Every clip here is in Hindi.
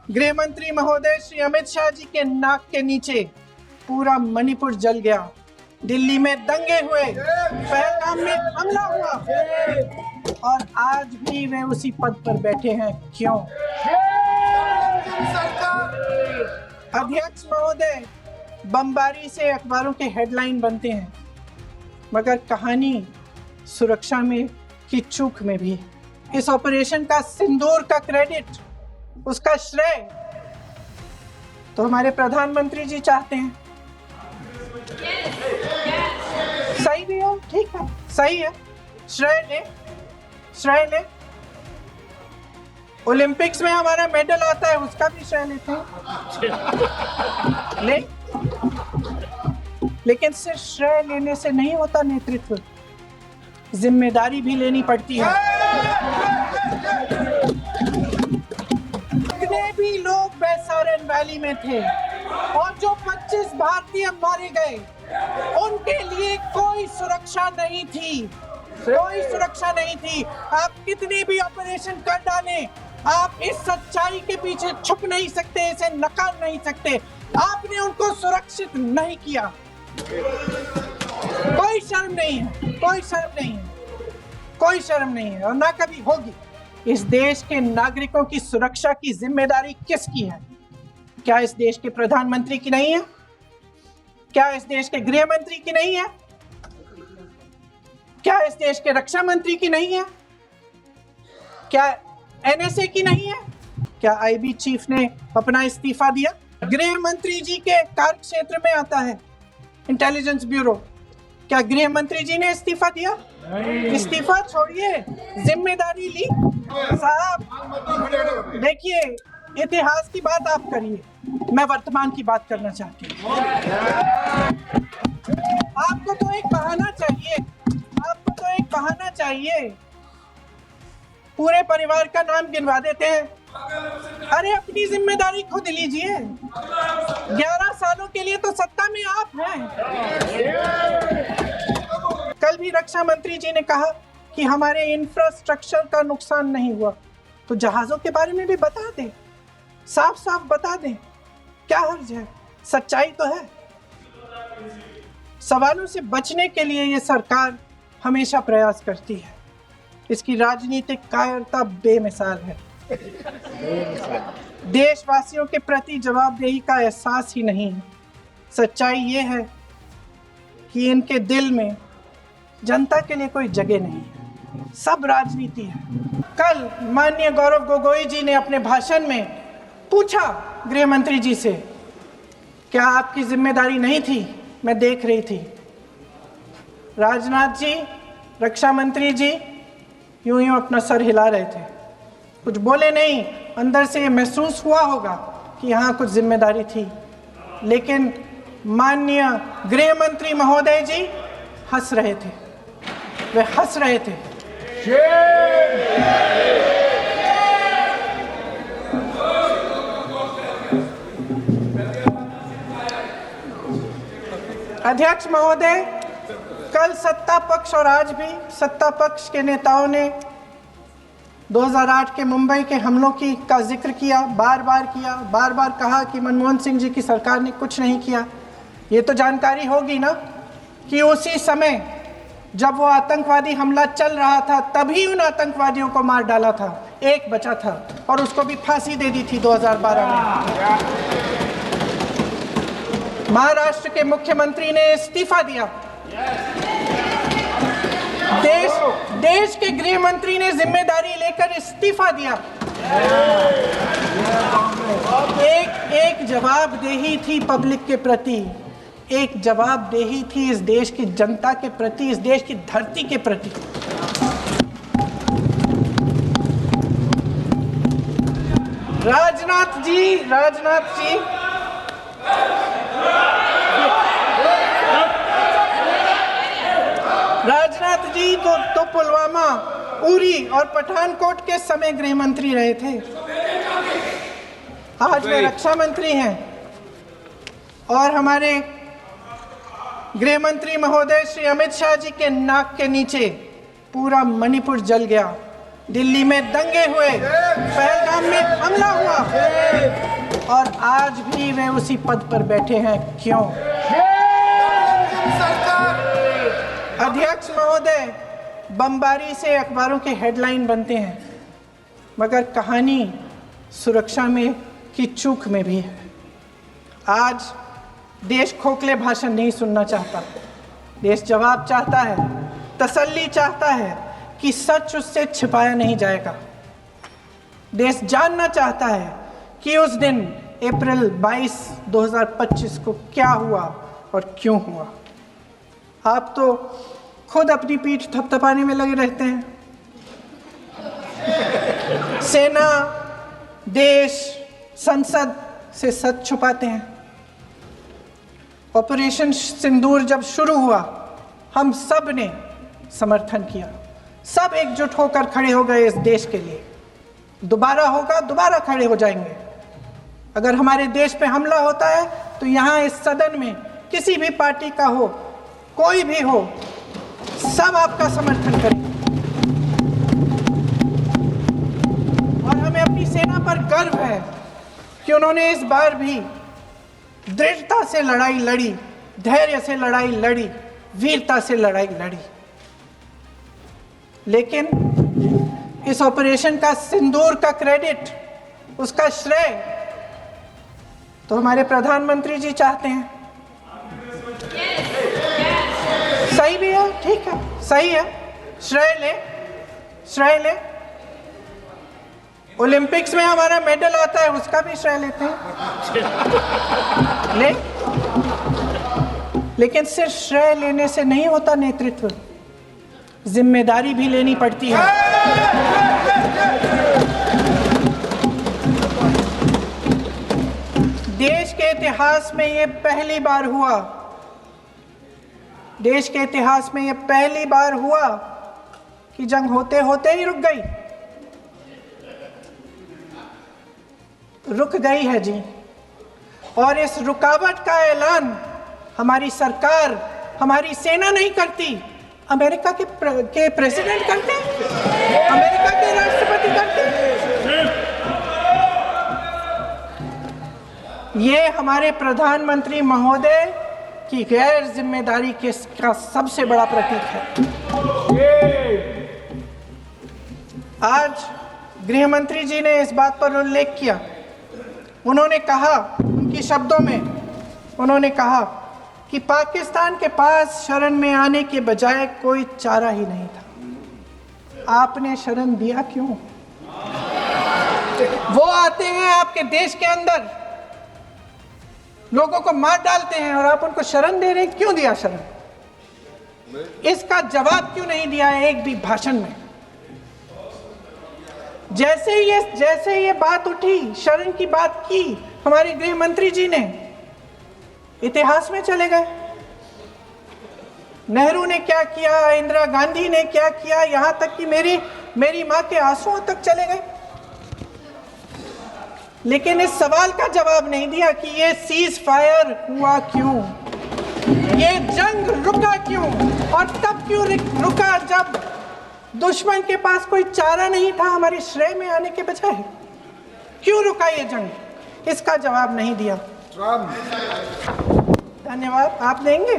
गृह मंत्री महोदय श्री अमित शाह जी के नाक के नीचे पूरा मणिपुर जल गया, दिल्ली में दंगे हुए, पहलगाम में हमला हुआ और आज भी वे उसी पद पर बैठे हैं। क्यों? अध्यक्ष महोदय, बमबारी से अखबारों के हेडलाइन बनते हैं, मगर कहानी सुरक्षा में की चूक में भी। इस ऑपरेशन का सिंदूर का क्रेडिट, उसका श्रेय तो हमारे प्रधानमंत्री जी चाहते हैं। सही भी हो, ठीक है, सही है, श्रेय ले। ओलंपिक्स में हमारा मेडल आता है, उसका भी श्रेय लेते हैं। लेकिन सिर्फ श्रेय लेने से नहीं होता नेतृत्व, जिम्मेदारी भी लेनी पड़ती है। जितने भी लोग बैसारन वैली में थे और जो 25 भारतीय मारे गए, उनके लिए कोई सुरक्षा नहीं थी, कोई सुरक्षा नहीं थी। आप कितनी भी ऑपरेशन कर डालें, आप इस सच्चाई के पीछे छुप नहीं सकते, इसे नकार नहीं सकते। आपने उनको सुरक्षित नहीं किया। कोई शर्म नहीं है, कोई शर्म नहीं है, कोई शर्म नहीं है और ना कभी होगी। इस देश के नागरिकों की सुरक्षा की जिम्मेदारी किसकी है? क्या इस देश के प्रधानमंत्री की नहीं है? क्या इस देश के गृह मंत्री की नहीं है? क्या इस देश के रक्षा मंत्री की नहीं है? क्या एनएसए की नहीं है? क्या आईबी चीफ ने अपना इस्तीफा दिया? गृह मंत्री जी के कार्य क्षेत्र में आता है इंटेलिजेंस ब्यूरो। क्या गृह मंत्री जी ने इस्तीफा दिया? इस्तीफा छोड़िए, जिम्मेदारी ली। साहब देखिए, इतिहास की बात आप करिए, मैं वर्तमान की बात करना चाहती हूँ। आपको तो एक बहाना चाहिए, आपको तो एक बहाना चाहिए। पूरे परिवार का नाम गिनवा देते हैं। अरे अपनी जिम्मेदारी खुद लीजिए। 11 सालों के लिए तो सत्ता में आप हैं। कल भी रक्षा मंत्री जी ने कहा कि हमारे इंफ्रास्ट्रक्चर का नुकसान नहीं हुआ, तो जहाजों के बारे में भी बता दें, साफ साफ बता दें, क्या हर्ज है? सच्चाई तो है। सवालों से बचने के लिए ये सरकार हमेशा प्रयास करती है। इसकी राजनीतिक कायरता बेमिसाल है। देशवासियों के प्रति जवाबदेही का एहसास ही नहीं है। सच्चाई ये है कि इनके दिल में जनता के लिए कोई जगह नहीं है, सब राजनीति है। कल माननीय गौरव गोगोई जी ने अपने भाषण में पूछा गृह मंत्री जी से, क्या आपकी जिम्मेदारी नहीं थी? मैं देख रही थी। राजनाथ जी, रक्षा मंत्री जी यूं यूं अपना सर हिला रहे थे, कुछ बोले नहीं। अंदर से ये महसूस हुआ होगा कि यहाँ कुछ जिम्मेदारी थी, लेकिन माननीय गृह मंत्री महोदय जी हंस रहे थे, वे हंस रहे थे। अध्यक्ष महोदय, कल सत्ता पक्ष और आज भी सत्ता पक्ष के नेताओं ने 2008 के मुंबई के हमलों का जिक्र किया, बार बार कहा कि मनमोहन सिंह जी की सरकार ने कुछ नहीं किया। ये तो जानकारी होगी ना कि उसी समय जब वो आतंकवादी हमला चल रहा था, तभी उन आतंकवादियों को मार डाला था, एक बचा था और उसको भी फांसी दे दी थी 2012 में। महाराष्ट्र के मुख्यमंत्री ने इस्तीफा दिया। देश के गृह मंत्री ने जिम्मेदारी लेकर इस्तीफा दिया। एक जवाबदेही थी पब्लिक के प्रति, एक जवाबदेही थी इस देश की जनता के प्रति, इस देश की धरती के प्रति। राजनाथ जी तो पुलवामा, उरी और पठानकोट के समय गृह मंत्री रहे थे। आज वे रक्षा मंत्री हैं और हमारे गृह मंत्री महोदय श्री अमित शाह जी के नाक के नीचे पूरा मणिपुर जल गया, दिल्ली में दंगे हुए, पहलगाम में हमला हुआ और आज भी वे उसी पद पर बैठे हैं। क्यों? अध्यक्ष महोदय, बमबारी से अखबारों के हेडलाइन बनते हैं, मगर कहानी सुरक्षा में की चूक में भी है। आज देश खोखले भाषण नहीं सुनना चाहता, देश जवाब चाहता है, तसल्ली चाहता है कि सच उससे छिपाया नहीं जाएगा। देश जानना चाहता है कि उस दिन अप्रैल 22, 2025 को क्या हुआ और क्यों हुआ। आप तो खुद अपनी पीठ थपथपाने में लगे रहते हैं। सेना, देश, संसद से सच छुपाते हैं। ऑपरेशन सिंदूर जब शुरू हुआ, हम सब ने समर्थन किया, सब एकजुट होकर खड़े हो गए इस देश के लिए। दोबारा होगा, दोबारा खड़े हो जाएंगे। अगर हमारे देश पे हमला होता है तो यहाँ इस सदन में किसी भी पार्टी का हो, कोई भी हो, सब आपका समर्थन करेंगे। और हमें अपनी सेना पर गर्व है कि उन्होंने इस बार भी दृढ़ता से लड़ाई लड़ी, धैर्य से लड़ाई लड़ी, वीरता से लड़ाई लड़ी। लेकिन इस ऑपरेशन का सिंदूर का क्रेडिट, उसका श्रेय तो हमारे प्रधानमंत्री जी चाहते हैं। सही भी है, ठीक है, सही है, श्रेय ले। ओलंपिक्स में हमारा मेडल आता है, उसका भी श्रेय लेते हैं, लेकिन सिर्फ श्रेय लेने से नहीं होता नेतृत्व, जिम्मेदारी भी लेनी पड़ती है। देश के इतिहास में ये पहली बार हुआ, देश के इतिहास में ये पहली बार हुआ कि जंग होते होते ही रुक गई है जी। और इस रुकावट का ऐलान हमारी सरकार, हमारी सेना नहीं करती, अमेरिका के प्रेसिडेंट करते हैं, अमेरिका के राष्ट्रपति करते हैं। ये हमारे प्रधानमंत्री महोदय की गैर जिम्मेदारी का सबसे बड़ा प्रतीक है। आज गृह मंत्री जी ने इस बात पर उल्लेख किया। उन्होंने कहा, उनके शब्दों में उन्होंने कहा कि पाकिस्तान के पास शरण में आने के बजाय कोई चारा ही नहीं था। आपने शरण दिया क्यों? वो आते हैं आपके देश के अंदर, लोगों को मार डालते हैं और आप उनको शरण दे रहे हैं। क्यों दिया शरण? इसका जवाब क्यों नहीं दिया एक भी भाषण में? जैसे ये बात उठी, शरण की बात की, हमारे गृह मंत्री जी ने इतिहास में चले गए। नेहरू ने क्या किया, इंदिरा गांधी ने क्या किया, यहां तक कि मेरी मां के आंसुओं तक चले गए। लेकिन इस सवाल का जवाब नहीं दिया कि ये सीज फायर हुआ क्यों, ये जंग रुका क्यों, और तब क्यों रुका जब दुश्मन के पास कोई चारा नहीं था हमारे श्रेय में आने के बजाय। क्यों रुका ये जंग? इसका जवाब नहीं दिया। धन्यवाद। आप देंगे?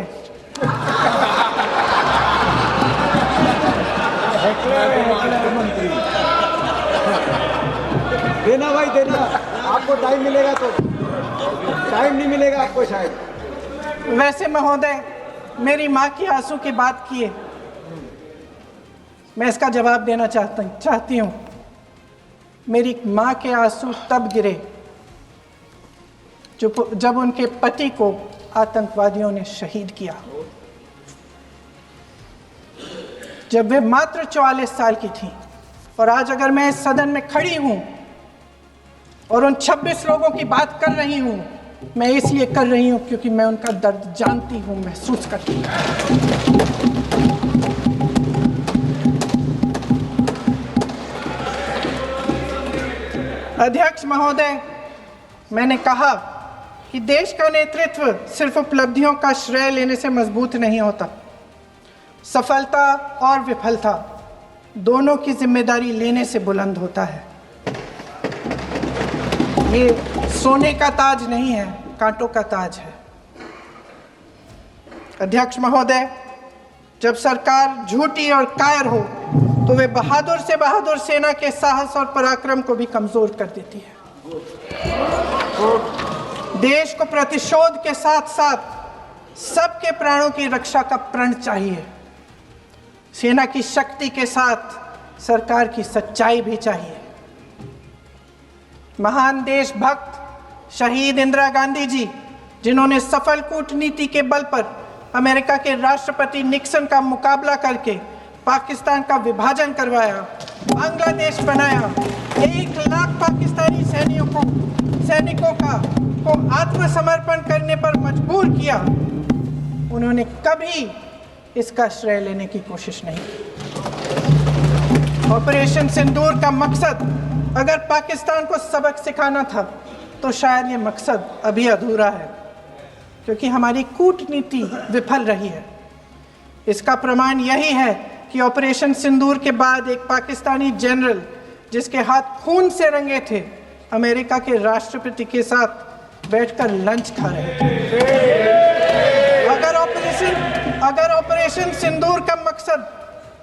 देना भाई, देना। आपको टाइम मिलेगा तो, टाइम नहीं मिलेगा आपको शायद। वैसे महोदय, मेरी माँ की आंसू की बात किए, मैं इसका जवाब देना चाहती हूँ। मेरी माँ के आंसू तब गिरे जब उनके पति को आतंकवादियों ने शहीद किया, जब वे मात्र 44 साल की थी। और आज अगर मैं इस सदन में खड़ी हूँ और उन 26 लोगों की बात कर रही हूँ, मैं इसलिए कर रही हूँ क्योंकि मैं उनका दर्द जानती हूँ, महसूस करती हूँ। अध्यक्ष महोदय, मैंने कहा कि देश का नेतृत्व सिर्फ उपलब्धियों का श्रेय लेने से मजबूत नहीं होता। सफलता और विफलता दोनों की जिम्मेदारी लेने से बुलंद होता है। ये सोने का ताज नहीं है, कांटों का ताज है। अध्यक्ष महोदय, जब सरकार झूठी और कायर हो तो वे बहादुर से बहादुर सेना के साहस और पराक्रम को भी कमजोर कर देती है। देश को प्रतिशोध के साथ साथ सबके प्राणों की रक्षा का प्रण चाहिए। सेना की शक्ति के साथ सरकार की सच्चाई भी चाहिए। महान देशभक्त शहीद इंदिरा गांधी जी, जिन्होंने सफल कूटनीति के बल पर अमेरिका के राष्ट्रपति निक्सन का मुकाबला करके पाकिस्तान का विभाजन करवाया, बांग्लादेश बनाया, 1 लाख पाकिस्तानी सैनिकों को आत्मसमर्पण करने पर मजबूर किया, उन्होंने कभी इसका श्रेय लेने की कोशिश नहीं की। ऑपरेशन सिंदूर का मकसद अगर पाकिस्तान को सबक सिखाना था तो शायद ये मकसद अभी अधूरा है, क्योंकि हमारी कूटनीति विफल रही है। इसका प्रमाण यही है कि ऑपरेशन सिंदूर के बाद एक पाकिस्तानी जनरल, जिसके हाथ खून से रंगे थे, अमेरिका के राष्ट्रपति के साथ बैठकर लंच खा रहे थे। अगर ऑपरेशन सिंदूर का मकसद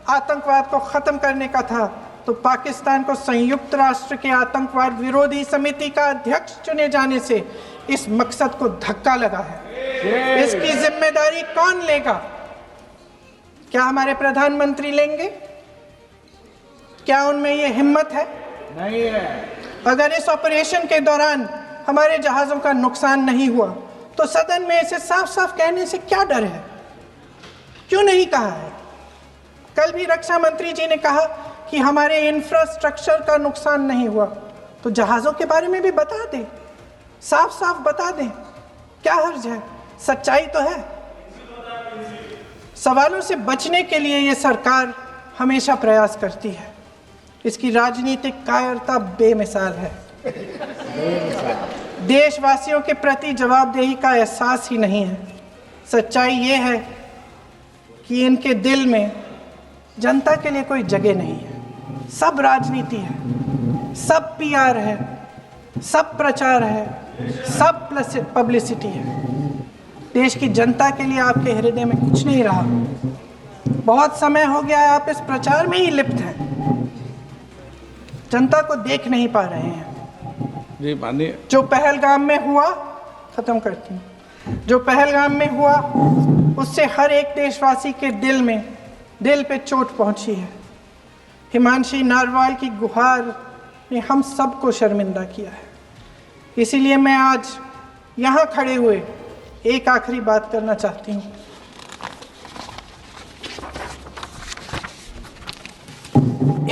आतंकवाद को खत्म करने का था तो पाकिस्तान को संयुक्त राष्ट्र के आतंकवाद विरोधी समिति का अध्यक्ष चुने जाने से इस मकसद को धक्का लगा है। इसकी जिम्मेदारी कौन लेगा? क्या हमारे प्रधानमंत्री लेंगे? क्या उनमें ये हिम्मत है? नहीं है। अगर इस ऑपरेशन के दौरान हमारे जहाजों का नुकसान नहीं हुआ तो सदन में इसे साफ साफ कहने से क्या डर है? क्यों नहीं कहा है? कल भी रक्षा मंत्री जी ने कहा कि हमारे इंफ्रास्ट्रक्चर का नुकसान नहीं हुआ, तो जहाज़ों के बारे में भी बता दें, साफ साफ बता दें, क्या हर्ज है? सच्चाई तो है। सवालों से बचने के लिए ये सरकार हमेशा प्रयास करती है। इसकी राजनीतिक कायरता बेमिसाल है। देशवासियों के प्रति जवाबदेही का एहसास ही नहीं है। सच्चाई ये है कि इनके दिल में जनता के लिए कोई जगह नहीं है। सब राजनीति है, सब पीआर है, सब प्रचार है, सब पब्लिसिटी है। देश की जनता के लिए आपके हृदय में कुछ नहीं रहा। बहुत समय हो गया है आप इस प्रचार में ही लिप्त हैं, जनता को देख नहीं पा रहे हैं। जी मानिए। जो पहलगाम में हुआ, खत्म करती हूँ, जो पहलगाम में हुआ उससे हर एक देशवासी के दिल पे चोट पहुंची है। हिमांशी नारवाल की गुहार ने हम सबको शर्मिंदा किया है। इसीलिए मैं आज यहाँ खड़े हुए एक आखिरी बात करना चाहती हूँ।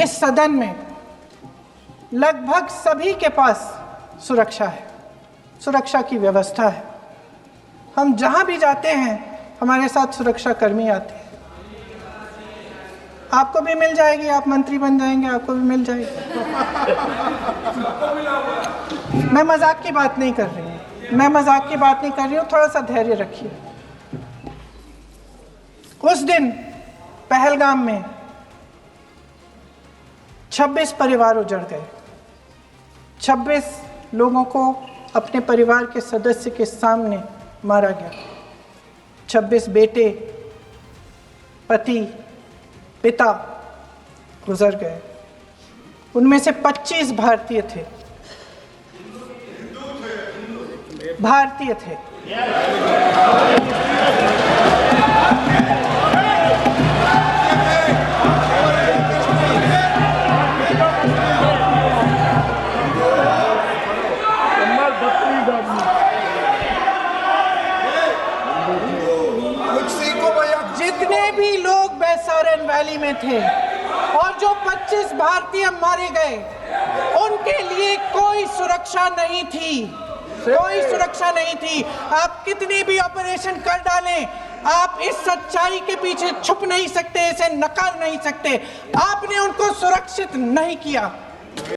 इस सदन में लगभग सभी के पास सुरक्षा है, सुरक्षा की व्यवस्था है। हम जहाँ भी जाते हैं हमारे साथ सुरक्षा कर्मी आते हैं। आपको भी मिल जाएगी, आप मंत्री बन जाएंगे, आपको भी मिल जाएगी। मैं मजाक की बात नहीं कर रही हूँ, थोड़ा सा धैर्य रखिए। उस दिन पहलगाम में 26 परिवार उजड़ गए। 26 लोगों को अपने परिवार के सदस्य के सामने मारा गया। 26 बेटे, पति, पिता गुजर गए। उनमें से 25 भारतीय थे। जितने भी लोग बैसारन वैली में थे और जो 25 भारतीय मारे गए, उनके लिए कोई सुरक्षा नहीं थी। आप कितनी भी ऑपरेशन कर डालें, आप इस सच्चाई के पीछे छुप नहीं सकते, इसे नकार नहीं सकते। आपने उनको सुरक्षित नहीं किया।